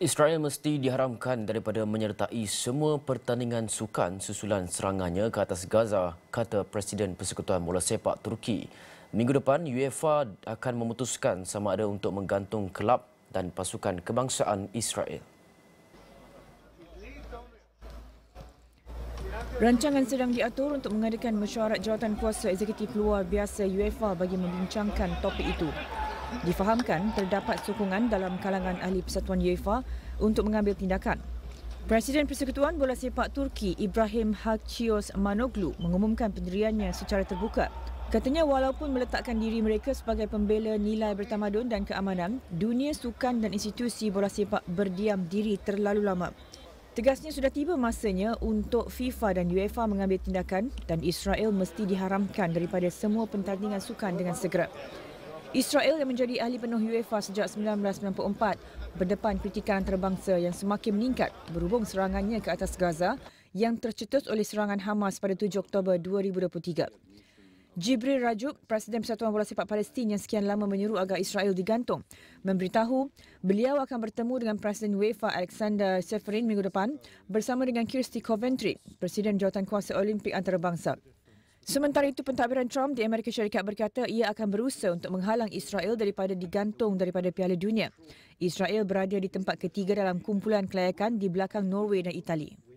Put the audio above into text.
Israel mesti diharamkan daripada menyertai semua pertandingan sukan susulan serangannya ke atas Gaza, kata Presiden Persekutuan Bola Sepak Turki. Minggu depan, UEFA akan memutuskan sama ada untuk menggantung kelab dan pasukan kebangsaan Israel. Rancangan sedang diatur untuk mengadakan mesyuarat jawatankuasa eksekutif luar biasa UEFA bagi membincangkan topik itu. Difahamkan terdapat sokongan dalam kalangan ahli persatuan UEFA untuk mengambil tindakan. Presiden Persekutuan Bola Sepak Turki Ibrahim Hacıoğlu mengumumkan pendiriannya secara terbuka. Katanya walaupun meletakkan diri mereka sebagai pembela nilai bertamadun dan keamanan, dunia sukan dan institusi bola sepak berdiam diri terlalu lama. Tegasnya sudah tiba masanya untuk FIFA dan UEFA mengambil tindakan dan Israel mesti diharamkan daripada semua pertandingan sukan dengan segera. Israel yang menjadi ahli penuh UEFA sejak 1994 berdepan kritikan antarabangsa yang semakin meningkat berhubung serangannya ke atas Gaza yang tercetus oleh serangan Hamas pada 7 Oktober 2023. Jibril Rajuk, Presiden Persatuan Bola Sepak Palestin yang sekian lama menyuruh agar Israel digantung, memberitahu beliau akan bertemu dengan Presiden UEFA Alexander Seferin minggu depan bersama dengan Kirsty Coventry, Presiden Jawatankuasa Olimpik Antarabangsa. Sementara itu, pentadbiran Trump di Amerika Syarikat berkata ia akan berusaha untuk menghalang Israel daripada digantung daripada Piala Dunia. Israel berada di tempat ketiga dalam kumpulan kelayakan di belakang Norway dan Itali.